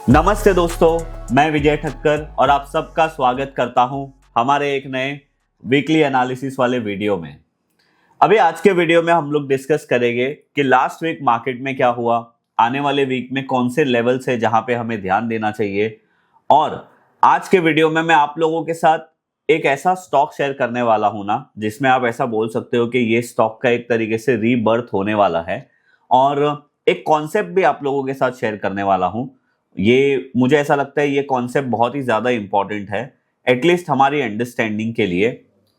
नमस्ते दोस्तों, मैं विजय ठक्कर और आप सबका स्वागत करता हूं हमारे एक नए वीकली एनालिसिस वाले वीडियो में। अभी आज के वीडियो में हम लोग डिस्कस करेंगे कि लास्ट वीक मार्केट में क्या हुआ, आने वाले वीक में कौन से लेवल्स है जहां पे हमें ध्यान देना चाहिए। और आज के वीडियो में मैं आप लोगों के साथ एक ऐसा स्टॉक शेयर करने वाला हूं ना, जिसमें आप ऐसा बोल सकते हो कि ये स्टॉक का एक तरीके से रीबर्थ होने वाला है। और एक कॉन्सेप्ट भी आप लोगों के साथ शेयर करने वाला हूं। ये मुझे ऐसा लगता है ये कॉन्सेप्ट बहुत ही ज़्यादा इंपॉर्टेंट है, एटलीस्ट हमारी अंडरस्टैंडिंग के लिए।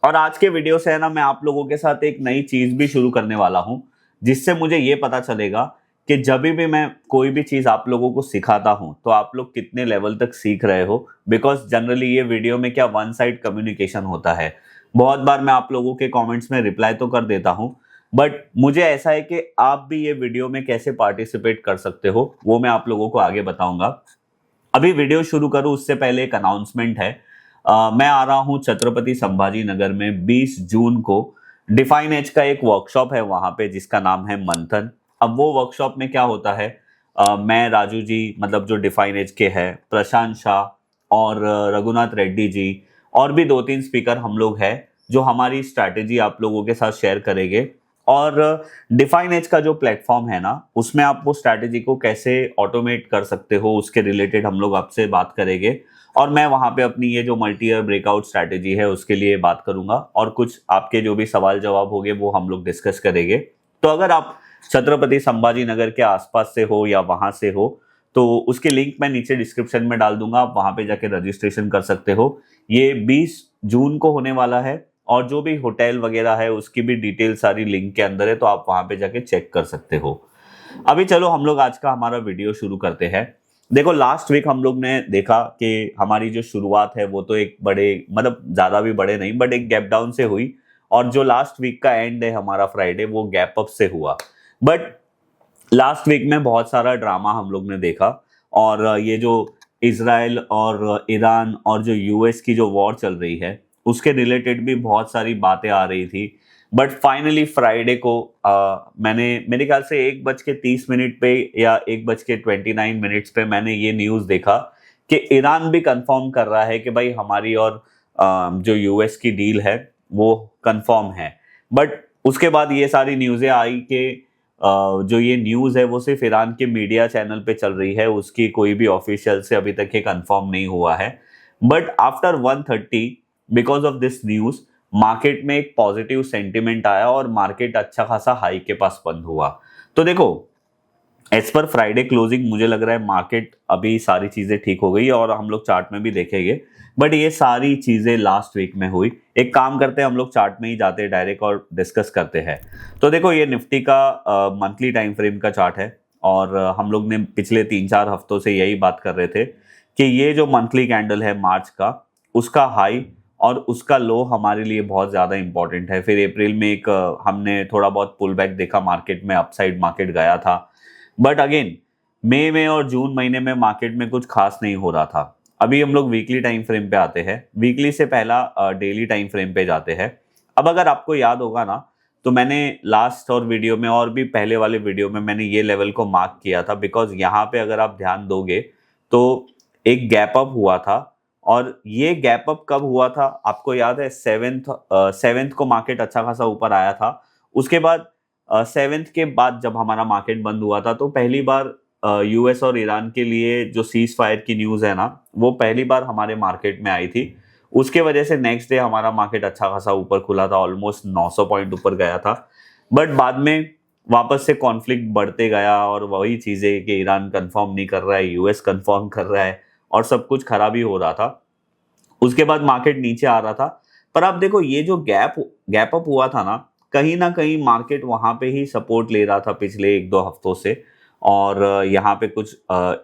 और आज के वीडियो से है ना, मैं आप लोगों के साथ एक नई चीज़ भी शुरू करने वाला हूँ, जिससे मुझे ये पता चलेगा कि जब भी मैं कोई भी चीज़ आप लोगों को सिखाता हूँ तो आप लोग कितने लेवल तक सीख रहे हो। बिकॉज जनरली ये वीडियो में क्या वन साइड कम्युनिकेशन होता है। बहुत बार मैं आप लोगों के कमेंट्स में रिप्लाई तो कर देता हूँ, बट मुझे ऐसा है कि आप भी ये वीडियो में कैसे पार्टिसिपेट कर सकते हो वो मैं आप लोगों को आगे बताऊंगा। अभी वीडियो शुरू करूं उससे पहले एक अनाउंसमेंट है। मैं आ रहा हूं छत्रपति संभाजी नगर में 20 जून को। डिफाइन एज का एक वर्कशॉप है वहां पे जिसका नाम है मंथन। अब वो वर्कशॉप में क्या होता है, मैं राजू जी, मतलब जो डिफाइन एज के हैं, प्रशांत शाह और रघुनाथ रेड्डी जी और भी 2-3 स्पीकर हम लोग हैं जो हमारी स्ट्रैटेजी आप लोगों के साथ शेयर करेंगे। और डिफाइन एज का जो प्लेटफॉर्म है ना, उसमें आप वो स्ट्रैटेजी को कैसे ऑटोमेट कर सकते हो उसके रिलेटेड हम लोग आपसे बात करेंगे। और मैं वहां पे अपनी ये जो मल्टी ईयर ब्रेकआउट स्ट्रैटेजी है उसके लिए बात करूंगा और कुछ आपके जो भी सवाल जवाब होंगे वो हम लोग डिस्कस करेंगे। तो अगर आप छत्रपति संभाजी नगर के आसपास से हो या वहां से हो तो उसकी लिंक मैं नीचे डिस्क्रिप्शन में डाल दूंगा, आप वहां पे जाके रजिस्ट्रेशन कर सकते हो। ये 20 जून को होने वाला है और जो भी होटल वगैरह है उसकी भी डिटेल सारी लिंक के अंदर है, तो आप वहां पे जाके चेक कर सकते हो। अभी चलो हम लोग आज का हमारा वीडियो शुरू करते हैं। देखो, लास्ट वीक हम लोग ने देखा कि हमारी जो शुरुआत है वो तो एक बड़े, मतलब ज्यादा भी बड़े नहीं, बट एक गैप डाउन से हुई। और जो लास्ट वीक का एंड है हमारा फ्राइडे, वो गैप अप से हुआ। बट लास्ट वीक में बहुत सारा ड्रामा हम लोग ने देखा। और ये जो इजराइल और ईरान और जो यूएस की जो वॉर चल रही है उसके रिलेटेड भी बहुत सारी बातें आ रही थी। बट फाइनली फ्राइडे को मैंने, मेरे ख्याल से 1:30 पे या 1:29 पे मैंने ये न्यूज़ देखा कि ईरान भी कंफर्म कर रहा है कि भाई हमारी और जो यूएस की डील है वो कंफर्म है। बट उसके बाद ये सारी न्यूज़ें आई कि जो ये न्यूज़ है वो सिर्फ ईरान के मीडिया चैनल पे चल रही है, उसकी कोई भी ऑफिशियल से अभी तक ये कंफर्म नहीं हुआ है। But after 1:30 because of this news market में एक पॉजिटिव सेंटिमेंट आया और मार्केट अच्छा खासा हाई के पास बंद हुआ। तो देखो, एज पर फ्राइडे क्लोजिंग मुझे लग रहा है मार्केट अभी सारी चीजें ठीक हो गई और हम लोग चार्ट में भी देखेंगे। बट ये सारी चीजें लास्ट वीक में हुई। एक काम करते हैं, हम लोग चार्ट में ही जाते हैं डायरेक्ट और डिस्कस करते हैं। तो देखो, ये निफ्टी का मंथली टाइम फ्रेम का चार्ट है और हम लोग ने पिछले 3-4 हफ्तों से यही बात कर रहे थे कि ये जो मंथली कैंडल है मार्च का, उसका हाई और उसका लो हमारे लिए बहुत ज़्यादा इंपॉर्टेंट है। फिर अप्रैल में एक हमने थोड़ा बहुत पुल बैक देखा मार्केट में, अपसाइड मार्केट गया था। बट अगेन मई में और जून महीने में मार्केट में कुछ खास नहीं हो रहा था। अभी हम लोग वीकली टाइम फ्रेम पे आते हैं, वीकली से पहला डेली टाइम फ्रेम पे जाते हैं। अब अगर आपको याद होगा ना, तो मैंने लास्ट और वीडियो में और भी पहले वाले वीडियो में मैंने ये लेवल को मार्क किया था। बिकॉज यहाँ पे अगर आप ध्यान दोगे तो एक गैप अप हुआ था। और ये गैप अप कब हुआ था आपको याद है? सेवेंथ को मार्केट अच्छा खासा ऊपर आया था। उसके बाद 7th के बाद जब हमारा मार्केट बंद हुआ था तो पहली बार यूएस और ईरान के लिए जो सीज फायर की न्यूज़ है ना, वो पहली बार हमारे मार्केट में आई थी। उसके वजह से नेक्स्ट डे हमारा मार्केट अच्छा खासा ऊपर खुला था, ऑलमोस्ट 900 पॉइंट ऊपर गया था। बट बाद में वापस से कॉन्फ्लिक्ट बढ़ते गया और वही चीज़ें कि ईरान कंफर्म नहीं कर रहा है, यूएस कंफर्म कर रहा है और सब कुछ खराब ही हो रहा था। उसके बाद मार्केट नीचे आ रहा था। पर आप देखो, ये जो गैप अप हुआ था ना कहीं मार्केट वहां पे ही सपोर्ट ले रहा था पिछले 1-2 हफ्तों से। और यहाँ पे कुछ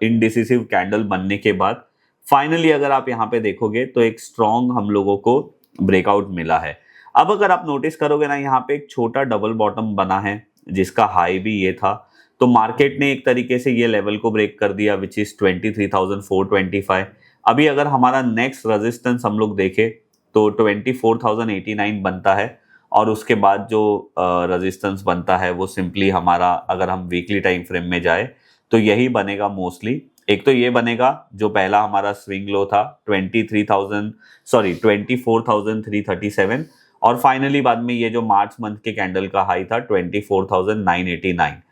इनडिसिसिव कैंडल बनने के बाद फाइनली अगर आप यहाँ पे देखोगे तो एक स्ट्रॉन्ग हम लोगों को ब्रेकआउट मिला है। अब अगर आप नोटिस करोगे ना, यहाँ पे एक छोटा डबल बॉटम बना है जिसका हाई भी ये था। तो मार्केट ने एक तरीके से ये लेवल को ब्रेक कर दिया, विच इज 23,425। अभी अगर हमारा नेक्स्ट रेजिस्टेंस हम लोग देखें तो 24,089 बनता है। और उसके बाद जो रेजिस्टेंस बनता है वो सिंपली हमारा, अगर हम वीकली टाइम फ्रेम में जाए तो यही बनेगा मोस्टली। एक तो ये बनेगा जो पहला हमारा स्विंग लो था 24,337, और फाइनली बाद में ये जो मार्च मंथ के कैंडल का हाई था 24,989।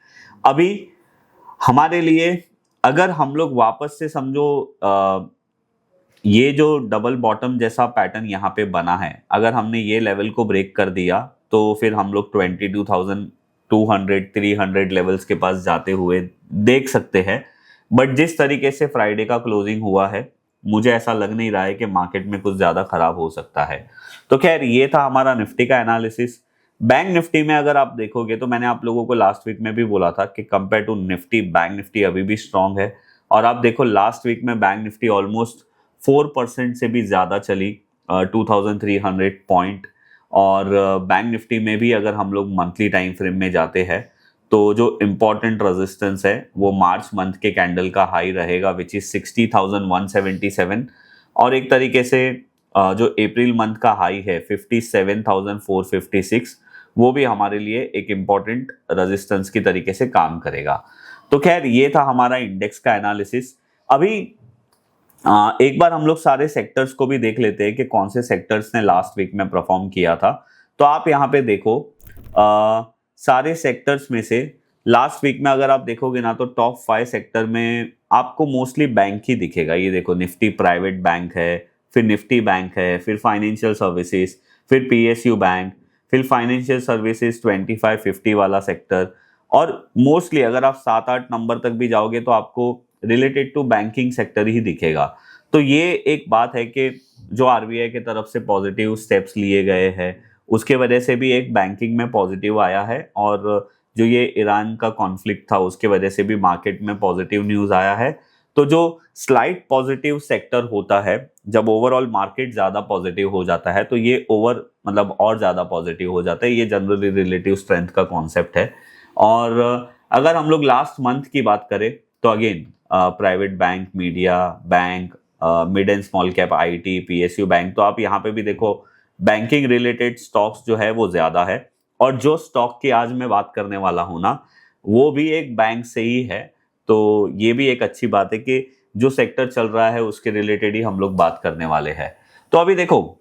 अभी हमारे लिए अगर हम लोग वापस से समझो ये जो डबल बॉटम जैसा पैटर्न यहाँ पे बना है, अगर हमने ये लेवल को ब्रेक कर दिया तो फिर हम लोग 22,200 300 लेवल्स के पास जाते हुए देख सकते हैं। बट जिस तरीके से फ्राइडे का क्लोजिंग हुआ है, मुझे ऐसा लग नहीं रहा है कि मार्केट में कुछ ज्यादा खराब हो सकता है। तो खैर ये था हमारा निफ्टी का एनालिसिस। बैंक निफ्टी में अगर आप देखोगे तो मैंने आप लोगों को लास्ट वीक में भी बोला था कि compare to Nifty bank Nifty अभी भी स्ट्रांग है। और आप देखो लास्ट वीक में बैंक निफ्टी ऑलमोस्ट 4% से भी ज्यादा चली, 2300 पॉइंट। और बैंक निफ्टी में भी अगर हम लोग मंथली टाइम फ्रेम में जाते हैं तो जो इम्पोर्टेंट रेजिस्टेंस है वो मार्च मंथ के कैंडल का हाई रहेगा विच इज 60,177, और एक तरीके से जो अप्रैल मंथ का हाई है 57,456, वो भी हमारे लिए एक इम्पॉर्टेंट रेजिस्टेंस की तरीके से काम करेगा। तो खैर ये था हमारा इंडेक्स का एनालिसिस। अभी एक बार हम लोग सारे सेक्टर्स को भी देख लेते हैं कि कौन से सेक्टर्स ने लास्ट वीक में परफॉर्म किया था। तो आप यहाँ पे देखो सारे सेक्टर्स में से लास्ट वीक में अगर आप देखोगे ना तो टॉप 5 सेक्टर में आपको मोस्टली बैंक ही दिखेगा। ये देखो निफ्टी प्राइवेट बैंक है, फिर निफ्टी बैंक है, फिर फाइनेंशियल सर्विसेज, फिर पीएसयू बैंक, फिर फाइनेंशियल सर्विसेज 25-50 वाला सेक्टर। और मोस्टली अगर आप 7-8 नंबर तक भी जाओगे तो आपको रिलेटेड टू बैंकिंग सेक्टर ही दिखेगा। तो ये एक बात है कि जो आरबीआई की तरफ से पॉजिटिव स्टेप्स लिए गए हैं उसके वजह से भी एक बैंकिंग में पॉजिटिव आया है, और जो ये ईरान का कॉन्फ्लिक्ट था उसके वजह से भी मार्केट में पॉजिटिव न्यूज़ आया है। तो जो स्लाइट पॉजिटिव सेक्टर होता है, जब ओवरऑल मार्केट ज़्यादा पॉजिटिव हो जाता है तो ये मतलब और ज़्यादा पॉजिटिव हो जाता है। ये जनरली रिलेटिव स्ट्रेंथ का कॉन्सेप्ट है। और अगर हम लोग लास्ट मंथ की बात करें तो again private bank, media bank, mid and small cap IT, PSU bank, तो आप यहाँ पे भी देखो बैंकिंग रिलेटेड स्टॉक्स जो है वो ज्यादा है। और जो स्टॉक की आज मैं बात करने वाला हूं ना वो भी एक बैंक से ही है। तो ये भी एक अच्छी बात है कि जो सेक्टर चल रहा है उसके रिलेटेड ही हम लोग बात करने वाले हैं। तो अभी देखो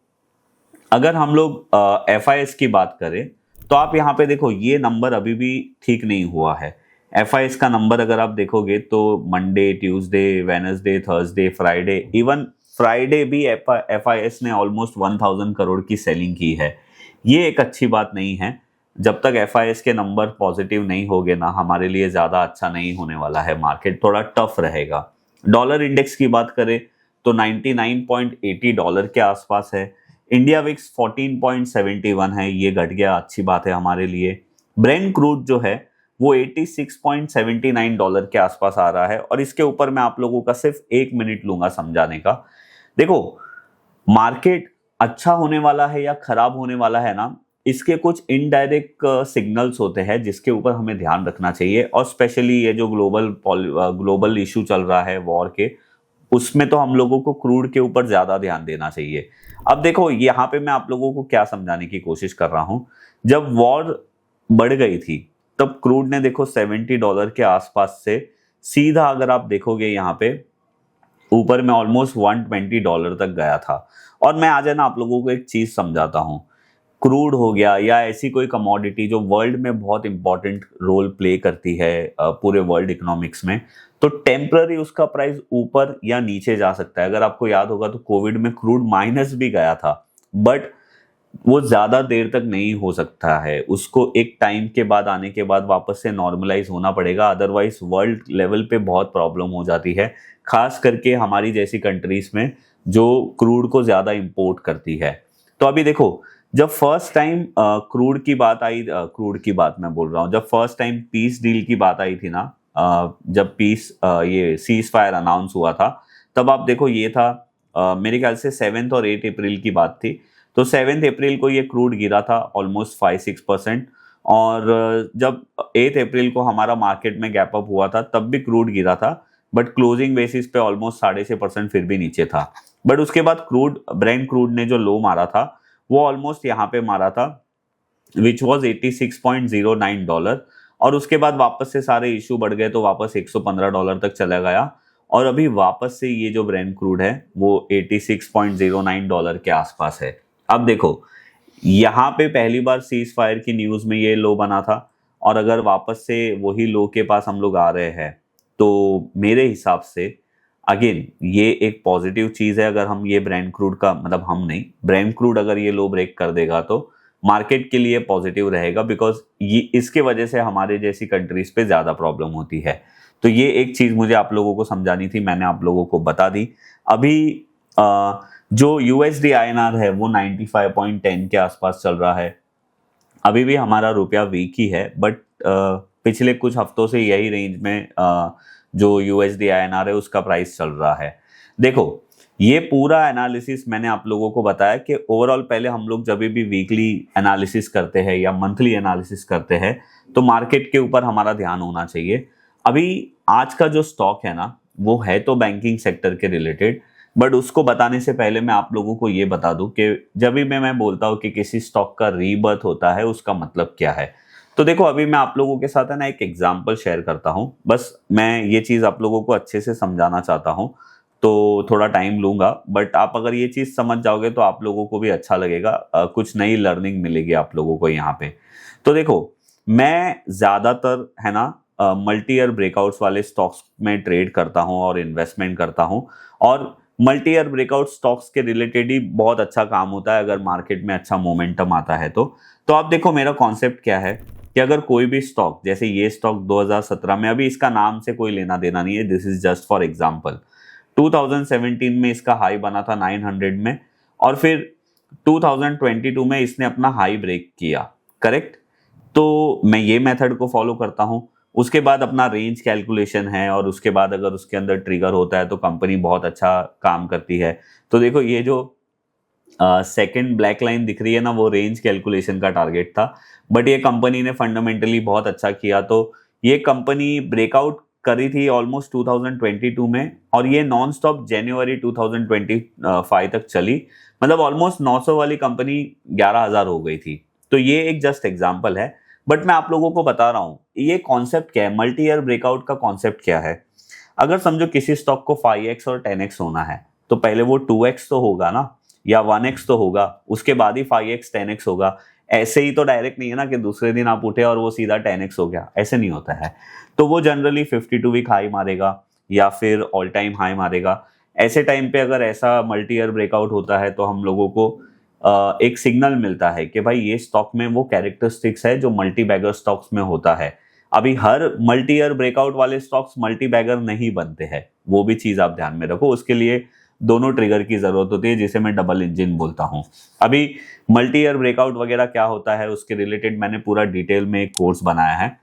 अगर हम लोग एफआईएस की बात करें तो आप यहाँ पे देखो ये नंबर अभी भी ठीक नहीं हुआ है। एफआईएस का नंबर अगर आप देखोगे तो Monday, Tuesday, Wednesday, Thursday, Friday, even Friday भी एफआईएस ने ऑलमोस्ट 1000 करोड़ की सेलिंग की है। ये एक अच्छी बात नहीं है। जब तक एफआईएस के नंबर पॉजिटिव नहीं होंगे ना हमारे लिए ज़्यादा अच्छा नहीं होने वाला है, मार्केट थोड़ा टफ रहेगा। डॉलर इंडेक्स की बात करें तो 99.80 डॉलर के आसपास है। इंडिया विक्स 14.71 है, ये घट गया, अच्छी बात है हमारे लिए। ब्रेंट क्रूड जो है वो 86.79 डॉलर के आसपास आ रहा है। और इसके ऊपर मैं आप लोगों का सिर्फ 1 मिनट लूंगा समझाने का। देखो मार्केट अच्छा होने वाला है या खराब होने वाला है ना, इसके कुछ इनडायरेक्ट सिग्नल्स होते हैं जिसके ऊपर हमें ध्यान रखना चाहिए। और स्पेशली ये जो ग्लोबल इशू चल रहा है वॉर के, उसमें तो हम लोगों को क्रूड के ऊपर ज्यादा ध्यान देना चाहिए। अब देखो यहाँ पे मैं आप लोगों को क्या समझाने की कोशिश कर रहा हूं, जब वॉर बढ़ गई थी तब क्रूड ने देखो $70 के आसपास से सीधा अगर आप देखोगे यहाँ पे ऊपर में ऑलमोस्ट $120 तक गया था। और मैं आज है ना आप लोगों को एक चीज समझाता हूँ, क्रूड हो गया या ऐसी कोई कमोडिटी जो वर्ल्ड में बहुत इंपॉर्टेंट रोल प्ले करती है पूरे वर्ल्ड इकोनॉमिक्स में, तो टेम्पररी उसका प्राइस ऊपर या नीचे जा सकता है। अगर आपको याद होगा तो कोविड में क्रूड माइनस भी गया था, बट वो ज्यादा देर तक नहीं हो सकता है। उसको एक टाइम के बाद आने के बाद वापस से नॉर्मलाइज होना पड़ेगा, अदरवाइज वर्ल्ड लेवल पे बहुत प्रॉब्लम हो जाती है, खास करके हमारी जैसी कंट्रीज में जो क्रूड को ज्यादा इंपोर्ट करती है। तो अभी देखो जब फर्स्ट टाइम क्रूड की बात आई, क्रूड की बात मैं बोल रहा हूँ, जब फर्स्ट टाइम पीस डील की बात आई थी ना, जब पीस ये सीज फायर अनाउंस हुआ था, तब आप देखो ये था मेरे ख्याल से 7 और 8 अप्रैल की बात थी। तो 7 अप्रैल को ये क्रूड गिरा था ऑलमोस्ट 5-6%। और जब 8 अप्रैल को हमारा मार्केट में गैप अप हुआ था तब भी क्रूड गिरा था, बट क्लोजिंग बेसिस पे ऑलमोस्ट 6.5% फिर भी नीचे था। बट उसके बाद ब्रेंट क्रूड ने जो लो मारा था वो ऑलमोस्ट यहाँ पे मारा था विच वॉज $86.09। और उसके बाद वापस से सारे इशू बढ़ गए तो वापस $115 तक चला गया। और अभी वापस से ये जो ब्रेंट क्रूड है वो $86.09 के आसपास है। अब देखो यहाँ पे पहली बार सीज फायर की न्यूज में ये लो बना था, और अगर वापस से वही लो के पास हम लोग आ रहे हैं तो मेरे हिसाब से अगेन ये एक पॉजिटिव चीज है। अगर हम ये ब्रेंट क्रूड का मतलब हम नहीं, ब्रेंट क्रूड अगर ये लो ब्रेक कर देगा तो मार्केट के लिए पॉजिटिव रहेगा, बिकॉज ये इसके वजह से हमारे जैसी कंट्रीज पे ज्यादा प्रॉब्लम होती है। तो ये एक चीज मुझे आप लोगों को समझानी थी, मैंने आप लोगों को बता दी। अभी जो यूएसडी आईएनआर है वो 95.10 के आसपास चल रहा है। अभी भी हमारा रुपया वीक ही है, बट पिछले कुछ हफ्तों से यही रेंज में जो यूएसडी आईएनआर है उसका प्राइस चल रहा है। देखो ये पूरा एनालिसिस मैंने आप लोगों को बताया कि ओवरऑल पहले हम लोग जब भी वीकली एनालिसिस करते हैं या मंथली एनालिसिस करते हैं तो मार्केट के ऊपर हमारा ध्यान होना चाहिए। अभी आज का जो स्टॉक है ना वो है तो बैंकिंग सेक्टर के रिलेटेड, बट उसको बताने से पहले मैं आप लोगों को ये बता दूं कि जब भी मैं बोलता हूं कि किसी स्टॉक का रीबर्थ होता है उसका मतलब क्या है। तो देखो अभी मैं आप लोगों के साथ है ना एक एग्जांपल शेयर करता हूं, बस मैं ये चीज आप लोगों को अच्छे से समझाना चाहता हूं, तो थोड़ा टाइम लूंगा, बट आप अगर ये चीज समझ जाओगे तो आप लोगों को भी अच्छा लगेगा, कुछ नई लर्निंग मिलेगी आप लोगों को यहाँ पे। तो देखो मैं ज्यादातर है ना मल्टी ईयर ब्रेकआउट्स वाले स्टॉक्स में ट्रेड करता हूं और इन्वेस्टमेंट करता हूं, और मल्टी ईयर ब्रेकआउट स्टॉक्स के रिलेटेड ही बहुत अच्छा काम होता है अगर मार्केट में अच्छा मोमेंटम आता है तो आप देखो मेरा कॉन्सेप्ट क्या है कि अगर कोई भी स्टॉक, जैसे ये स्टॉक 2017 में, अभी इसका नाम से कोई लेना देना नहीं है, this is just for example, 2017 में इसका हाई बना था 900 में, और फिर 2022 में इसने अपना हाई ब्रेक किया, करेक्ट। तो मैं ये मेथड को फॉलो करता हूं, उसके बाद अपना रेंज कैलकुलेशन है, और उसके बाद अगर उसके अंदर ट्रिगर होता है तो कंपनी बहुत अच्छा काम करती है। तो देखो ये जो सेकंड ब्लैक लाइन दिख रही है ना वो रेंज कैलकुलेशन का टारगेट था, बट ये कंपनी ने फंडामेंटली बहुत अच्छा किया। तो ये कंपनी ब्रेकआउट करी थी ऑलमोस्ट 2022 में, और ये नॉन स्टॉप जनवरी 2025 तक चली, मतलब ऑलमोस्ट 900 वाली कंपनी 11,000 हो गई थी। तो ये एक जस्ट एग्जाम्पल है, बट मैं आप लोगों को बता रहा हूं ये कॉन्सेप्ट क्या है, मल्टी ईयर ब्रेकआउट का कॉन्सेप्ट क्या है। अगर समझो किसी स्टॉक को 5x और 10x होना है तो पहले वो 2x तो होगा ना, या 1x तो होगा, उसके बाद ही 5x 10x होगा। ऐसे ही तो डायरेक्ट नहीं है ना कि दूसरे दिन आप उठे और वो सीधा 10x हो गया, ऐसे नहीं होता है। तो वो जनरली 52 वीक हाई मारेगा या फिर ऑल टाइम हाई मारेगा। ऐसे टाइम पे अगर ऐसा मल्टी ईयर ब्रेकआउट होता है तो हम लोगों को एक सिग्नल मिलता है कि भाई ये स्टॉक में वो कैरेक्टरिस्टिक्स है जो मल्टी बैगर स्टॉक्स में होता है। अभी हर मल्टी ईयर ब्रेकआउट वाले स्टॉक्स मल्टी बैगर नहीं बनते हैं, वो भी चीज आप ध्यान में रखो। उसके लिए दोनों ट्रिगर की जरूरत होती है, जिसे मैं डबल इंजन बोलता हूं। अभी मल्टी ईयर ब्रेकआउट वगैरह क्या होता है उसके रिलेटेड मैंने पूरा डिटेल में एक कोर्स बनाया है,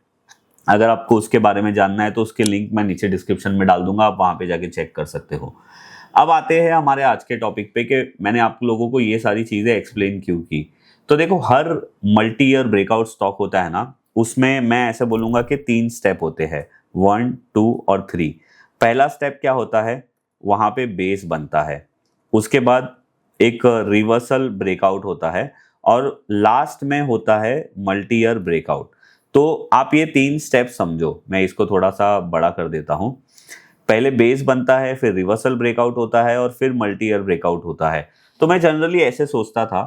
अगर आपको उसके बारे में जानना है तो उसके लिंक मैं नीचे डिस्क्रिप्शन में डाल दूंगा, आप वहां पे जाके चेक कर सकते हो। अब आते हैं हमारे आज के टॉपिक पे कि मैंने आप लोगों को ये सारी चीजें एक्सप्लेन क्यों की। तो देखो हर मल्टी ईयर ब्रेकआउट स्टॉक होता है ना, उसमें मैं ऐसे बोलूंगा कि 3 स्टेप होते हैं, 1, 2 और 3। पहला स्टेप क्या होता है, वहां पे बेस बनता है, उसके बाद एक रिवर्सल ब्रेकआउट होता है, और लास्ट में होता है मल्टी ईयर ब्रेकआउट। तो आप ये 3 स्टेप समझो, मैं इसको थोड़ा सा बड़ा कर देता हूं। पहले बेस बनता है, फिर रिवर्सल ब्रेकआउट होता है, और फिर मल्टी ईयर ब्रेकआउट होता है। तो मैं जनरली ऐसे सोचता था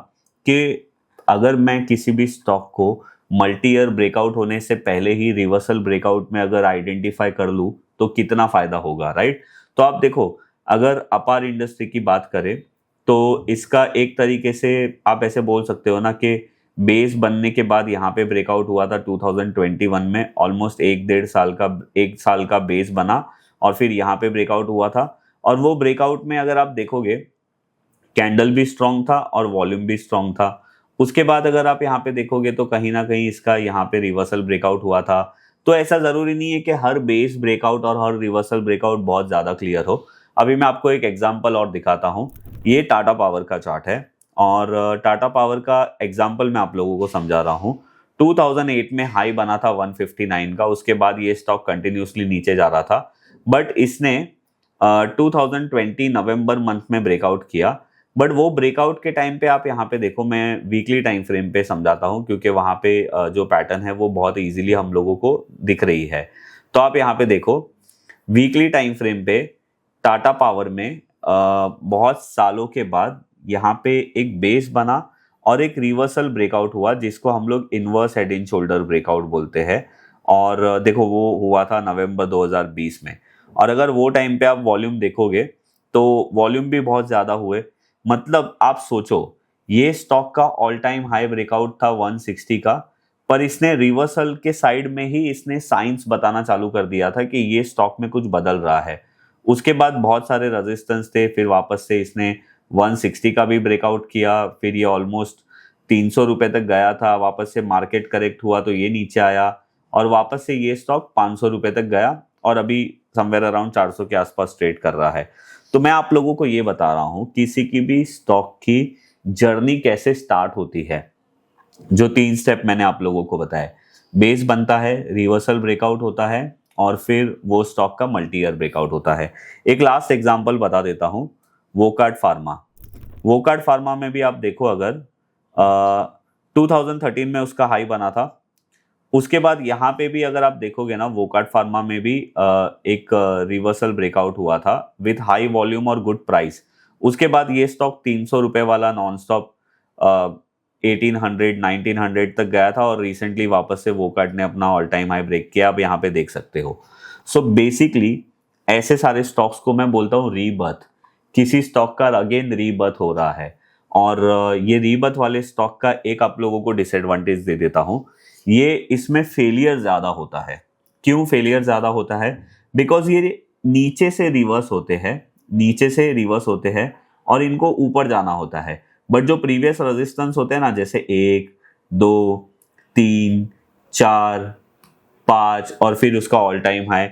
कि अगर मैं किसी भी स्टॉक को मल्टी ईयर ब्रेकआउट होने से पहले ही रिवर्सल ब्रेकआउट में अगर आइडेंटिफाई कर लूं तो कितना फायदा होगा, राइट। तो आप देखो अगर अपार इंडस्ट्री की बात करें तो इसका एक तरीके से आप ऐसे बोल सकते हो ना कि बेस बनने के बाद यहाँ पे ब्रेकआउट हुआ था 2021 में, ऑलमोस्ट 1 साल का बेस बना, और फिर यहाँ पे ब्रेकआउट हुआ था। और वो ब्रेकआउट में अगर आप देखोगे कैंडल भी स्ट्रांग था और वॉल्यूम भी स्ट्रांग था। उसके बाद अगर आप यहाँ पे देखोगे तो कहीं ना कहीं इसका यहाँ पे रिवर्सल ब्रेकआउट हुआ था। तो ऐसा जरूरी नहीं है कि हर बेस ब्रेकआउट और हर रिवर्सल ब्रेकआउट बहुत ज्यादा क्लियर हो। अभी मैं आपको एक एग्जाम्पल और दिखाता हूँ, ये टाटा पावर का चार्ट है, और टाटा पावर का एग्जाम्पल मैं आप लोगों को समझा रहा हूँ। 2008 में हाई बना था 159 का, उसके बाद ये स्टॉक कंटिन्यूसली नीचे जा रहा था, बट इसने 2020 नवंबर मंथ में ब्रेकआउट किया। बट वो ब्रेकआउट के टाइम पे आप यहाँ पे देखो, मैं वीकली टाइम फ्रेम पे समझाता हूँ क्योंकि वहाँ पे जो पैटर्न है वो बहुत इजीली हम लोगों को दिख रही है। तो आप यहाँ पे देखो वीकली टाइम फ्रेम पे टाटा पावर में बहुत सालों के बाद यहाँ पे एक बेस बना और एक रिवर्सल ब्रेकआउट हुआ जिसको हम लोग inverse head and shoulder breakout बोलते हैं। और देखो वो हुआ था नवंबर 2020 में। और अगर वो टाइम पे आप वॉल्यूम देखोगे तो वॉल्यूम भी बहुत ज़्यादा हुए। मतलब आप सोचो, ये स्टॉक का ऑल टाइम हाई ब्रेकआउट था 160 का, पर इसने रिवर्सल के साइड में ही इसने साइंस बताना चालू कर दिया था कि ये स्टॉक में कुछ बदल रहा है। उसके बाद बहुत सारे रेजिस्टेंस थे, फिर वापस से इसने 160 का भी ब्रेकआउट किया, फिर ये ऑलमोस्ट 300 रुपए तक गया था, वापस से मार्केट करेक्ट हुआ तो ये नीचे आया और वापस से ये स्टॉक 500 रुपए तक गया और अभी समवेयर अराउंड 400 के आसपास ट्रेड कर रहा है। तो मैं आप लोगों को ये बता रहा हूं किसी की भी स्टॉक की जर्नी कैसे स्टार्ट होती है। जो 3 स्टेप मैंने आप लोगों को बताया, बेस बनता है, रिवर्सल ब्रेकआउट होता है और फिर वो स्टॉक का मल्टी ईयर ब्रेकआउट होता है। एक लास्ट एग्जांपल बता देता हूं, वोकार्ड फार्मा। वोकार्ड फार्मा में भी आप देखो, अगर 2013 में उसका हाई बना था, उसके बाद यहाँ पे भी अगर आप देखोगे ना, वोकार्ड फार्मा में भी एक रिवर्सल ब्रेकआउट हुआ था विथ हाई वॉल्यूम और गुड प्राइस। उसके बाद ये स्टॉक 300 रुपए वाला नॉन स्टॉप 1800 1900 तक गया था और रिसेंटली वापस से वोकार्ड ने अपना ऑल टाइम हाई ब्रेक किया, आप यहाँ पे देख सकते हो। सो बेसिकली ऐसे सारे स्टॉक्स को मैं बोलता हूँ रीबर्थ। किसी स्टॉक का अगेन रीबर्थ हो रहा है और ये रीबर्थ वाले स्टॉक का एक आप लोगों को डिसएडवांटेज दे देता हूँ, ये इसमें फेलियर ज्यादा होता है। क्यों फेलियर ज्यादा होता है? बिकॉज ये नीचे से रिवर्स होते हैं, नीचे से रिवर्स होते हैं और इनको ऊपर जाना होता है। बट जो प्रीवियस रेजिस्टेंस होते हैं ना, जैसे 1 2 3 4 5 और फिर उसका ऑल टाइम हाई,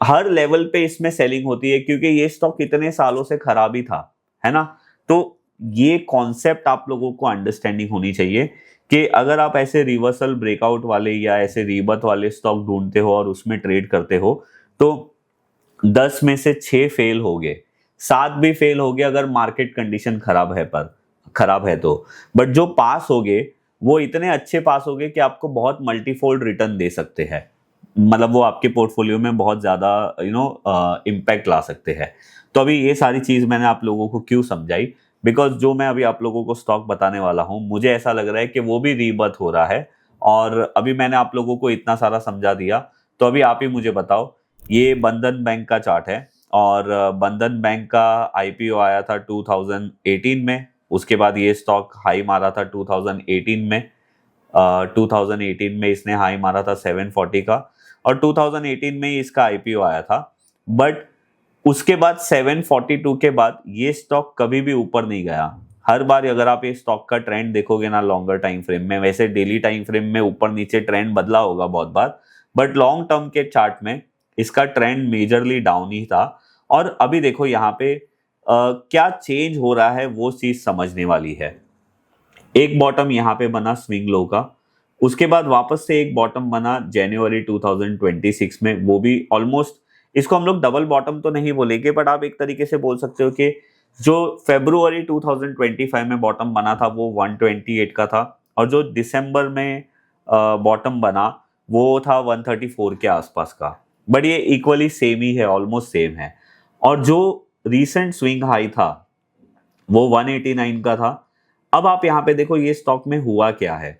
हर लेवल पे इसमें सेलिंग होती है क्योंकि ये स्टॉक इतने सालों से खराब ही था, है ना। तो ये कॉन्सेप्ट आप लोगों को अंडरस्टैंडिंग होनी चाहिए कि अगर आप ऐसे रिवर्सल ब्रेकआउट वाले या ऐसे रीबर्थ वाले स्टॉक ढूंढते हो और उसमें ट्रेड करते हो तो 10 में से 6 फेल हो गए, 7 भी फेल हो गए अगर मार्केट कंडीशन खराब है तो। बट जो पास हो गए वो इतने अच्छे पास हो गए कि आपको बहुत मल्टीफोल्ड रिटर्न दे सकते हैं। मतलब वो आपके पोर्टफोलियो में बहुत ज्यादा इम्पैक्ट ला सकते हैं। तो अभी ये सारी चीज मैंने आप लोगों को क्यों समझाई, बिकॉज जो मैं अभी आप लोगों को स्टॉक बताने वाला हूं, मुझे ऐसा लग रहा है कि वो भी रीबर्थ हो रहा है। और अभी मैंने आप लोगों को इतना सारा समझा दिया, तो अभी आप ही मुझे बताओ, ये बंधन बैंक का चार्ट है और बंधन बैंक का आईपीओ आया था 2018 में। उसके बाद ये स्टॉक हाई मारा था 2018 में। 2018 में इसने हाई मारा था 740 का और 2018 में ही इसका आईपीओ आया था। बट उसके बाद 742 के बाद ये स्टॉक कभी भी ऊपर नहीं गया। हर बार अगर आप ये स्टॉक का ट्रेंड देखोगे ना लॉन्गर टाइम फ्रेम में, वैसे डेली टाइम फ्रेम में ऊपर नीचे ट्रेंड बदला होगा बहुत बार, बट लॉन्ग टर्म के चार्ट में इसका ट्रेंड मेजरली डाउन ही था। और अभी देखो यहाँ पे क्या चेंज हो रहा है वो चीज समझने वाली है। एक बॉटम यहाँ पे बना स्विंग लो का, उसके बाद वापस से एक बॉटम बना जनवरी 2026 में, वो भी ऑलमोस्ट, इसको हम लोग डबल बॉटम तो नहीं बोलेंगे बट आप एक तरीके से बोल सकते हो कि जो फरवरी 2025 में बॉटम बना था वो 128 का था और जो दिसंबर में बॉटम बना वो था 134 के आसपास का। बट ये इक्वली सेम ही है, ऑलमोस्ट सेम है। और जो रीसेंट स्विंग हाई था वो 189 का था। अब आप यहाँ पे देखो ये स्टॉक में हुआ क्या है।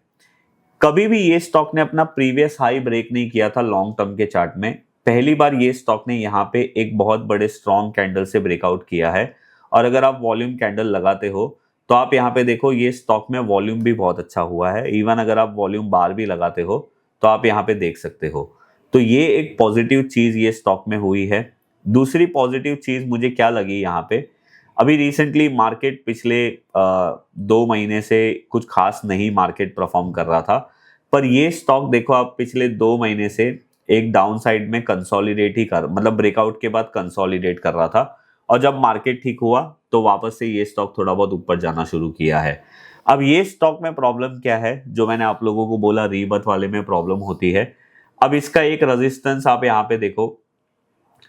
कभी भी ये स्टॉक ने अपना प्रीवियस हाई ब्रेक नहीं किया था लॉन्ग टर्म के चार्ट में। पहली बार ये स्टॉक ने यहाँ पे एक बहुत बड़े स्ट्रॉन्ग कैंडल से ब्रेकआउट किया है। और अगर आप वॉल्यूम कैंडल लगाते हो तो आप यहाँ पे देखो ये स्टॉक में वॉल्यूम भी बहुत अच्छा हुआ है। इवन अगर आप वॉल्यूम बार भी लगाते हो तो आप यहाँ पे देख सकते हो। तो ये एक पॉजिटिव चीज ये स्टॉक में हुई है। दूसरी पॉजिटिव चीज मुझे क्या लगी यहाँ पे, अभी रिसेंटली मार्केट पिछले 2 महीने से कुछ खास नहीं मार्केट परफॉर्म कर रहा था, पर ये स्टॉक देखो आप पिछले 2 महीने से एक डाउन साइड में कंसोलिडेट ही कर, मतलब ब्रेकआउट के बाद कंसोलिडेट कर रहा था। और जब मार्केट ठीक हुआ तो वापस से ये स्टॉक थोड़ा बहुत ऊपर जाना शुरू किया है। अब ये स्टॉक में प्रॉब्लम क्या है, जो मैंने आप लोगों को बोला रीबर्थ वाले में प्रॉब्लम होती है। अब इसका एक रेजिस्टेंस आप यहाँ पे देखो,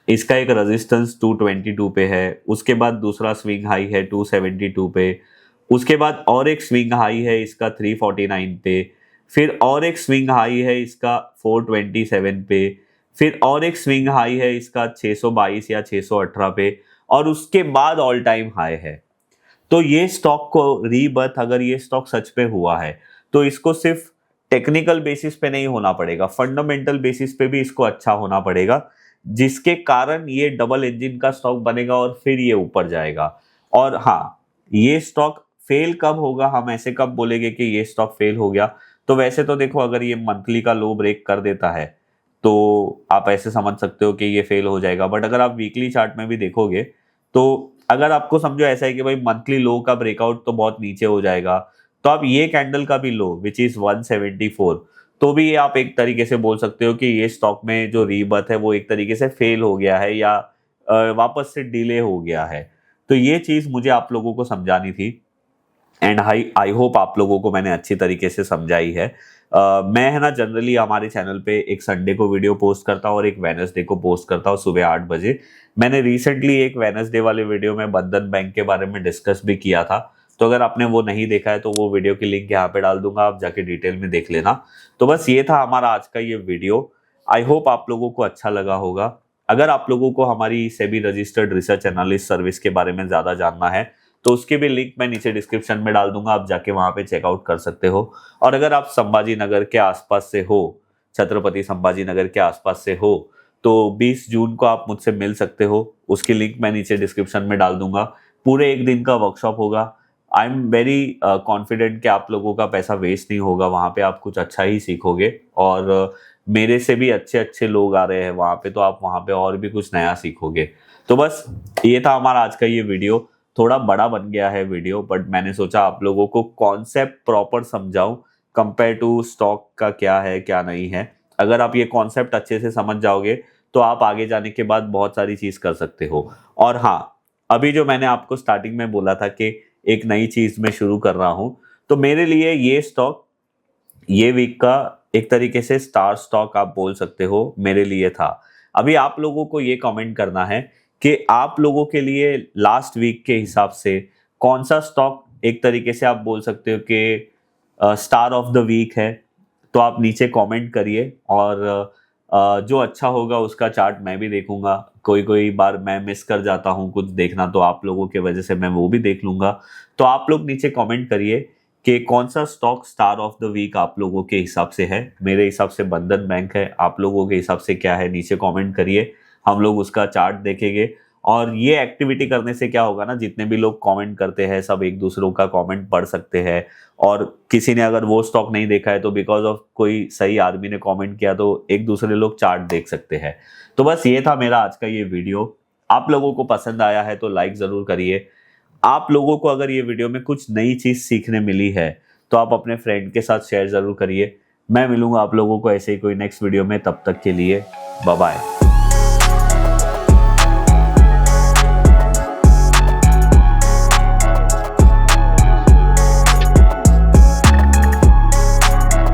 इसका एक रेजिस्टेंस 222 पे है, उसके बाद दूसरा स्विंग हाई है 272 पे, उसके बाद और एक स्विंग हाई है इसका 349 पे, फिर और एक स्विंग हाई है इसका 427 पे, फिर और एक स्विंग हाई है इसका 622 या 618 पे, और उसके बाद ऑल टाइम हाई है। तो ये स्टॉक को रीबर्थ, अगर ये स्टॉक सच पे हुआ है तो इसको सिर्फ टेक्निकल बेसिस पे नहीं होना पड़ेगा, फंडामेंटल बेसिस पे भी इसको अच्छा होना पड़ेगा, जिसके कारण ये डबल इंजन का स्टॉक बनेगा और फिर ये ऊपर जाएगा। और हाँ, ये स्टॉक फेल कब होगा, हम ऐसे कब बोलेंगे कि ये स्टॉक फेल हो गया? तो वैसे तो देखो, अगर ये मंथली का लो ब्रेक कर देता है तो आप ऐसे समझ सकते हो कि ये फेल हो जाएगा। बट अगर आप वीकली चार्ट में भी देखोगे तो अगर आपको समझो ऐसा है कि भाई मंथली लो का ब्रेकआउट तो बहुत नीचे हो जाएगा, तो आप ये कैंडल का भी लो विच इज 174, तो भी ये आप एक तरीके से बोल सकते हो कि ये स्टॉक में जो रीबर्थ है वो एक तरीके से फेल हो गया है या वापस से डिले हो गया है। तो ये चीज मुझे आप लोगों को समझानी थी, एंड आई होप आप लोगों को मैंने अच्छी तरीके से समझाई है। मैं है ना जनरली हमारे चैनल पे एक संडे को वीडियो पोस्ट करता हूँ और एक वेडनेसडे को पोस्ट करता हूँ सुबह 8 बजे। मैंने रिसेंटली एक वेडनेसडे वाले वीडियो में बंधन बैंक के बारे में डिस्कस भी किया था, तो अगर आपने वो नहीं देखा है तो वो वीडियो की लिंक यहाँ पे डाल दूंगा, आप जाके डिटेल में देख लेना। तो बस ये था हमारा आज का ये वीडियो। आई होप आप लोगों को अच्छा लगा होगा। अगर आप लोगों को हमारी SEBI registered research analyst service के बारे में ज्यादा जानना है तो उसके भी लिंक मैं नीचे डिस्क्रिप्शन में डाल दूंगा, आप जाके वहां पे चेकआउट कर सकते हो। और अगर आप संभाजी नगर के आसपास से हो, छत्रपति संभाजी नगर के आसपास से हो, तो 20 जून को आप मुझसे मिल सकते हो, उसकी लिंक मैं नीचे डिस्क्रिप्शन में डाल दूंगा। पूरे एक दिन का वर्कशॉप होगा। आई एम वेरी कॉन्फिडेंट कि आप लोगों का पैसा वेस्ट नहीं होगा, वहां पे आप कुछ अच्छा ही सीखोगे। और मेरे से भी अच्छे अच्छे लोग आ रहे हैं वहां पे, तो आप वहां पे और भी कुछ नया सीखोगे। तो बस ये था हमारा आज का ये वीडियो। थोड़ा बड़ा बन गया है वीडियो, बट मैंने सोचा आप लोगों को कॉन्सेप्ट प्रॉपर समझाऊं, कंपेयर टू स्टॉक का क्या है क्या नहीं है। अगर आप ये कॉन्सेप्ट अच्छे से समझ जाओगे तो आप आगे जाने के बाद बहुत सारी चीज कर सकते हो। और हाँ, अभी जो मैंने आपको स्टार्टिंग में बोला था कि एक नई चीज में शुरू कर रहा हूं, तो मेरे लिए ये स्टॉक ये वीक का एक तरीके से स्टार स्टॉक आप बोल सकते हो मेरे लिए था। अभी आप लोगों को ये कमेंट करना है कि आप लोगों के लिए लास्ट वीक के हिसाब से कौन सा स्टॉक एक तरीके से आप बोल सकते हो कि स्टार ऑफ द वीक है। तो आप नीचे कमेंट करिए, और जो अच्छा होगा उसका चार्ट मैं भी देखूंगा। कोई कोई बार मैं मिस कर जाता हूँ कुछ देखना, तो आप लोगों की वजह से मैं वो भी देख लूंगा। तो आप लोग नीचे कमेंट करिए कि कौन सा stock star of the week आप लोगों के हिसाब से है। मेरे हिसाब से बंधन बैंक है, आप लोगों के हिसाब से क्या है नीचे कमेंट करिए, हम लोग उसका चार्ट देखेंगे। और ये एक्टिविटी करने से क्या होगा ना, जितने भी लोग कमेंट करते हैं सब एक दूसरों का कमेंट पढ़ सकते हैं, और किसी ने अगर वो स्टॉक नहीं देखा है तो बिकॉज ऑफ कोई सही आदमी ने कमेंट किया तो एक दूसरे लोग चार्ट देख सकते हैं। तो बस ये था मेरा आज का ये वीडियो। आप लोगों को पसंद आया है तो लाइक जरूर करिए। आप लोगों को अगर ये वीडियो में कुछ नई चीज सीखने मिली है तो आप अपने फ्रेंड के साथ शेयर जरूर करिए। मैं मिलूंगा आप लोगों को ऐसे ही कोई नेक्स्ट वीडियो में, तब तक के लिए बाय बाय।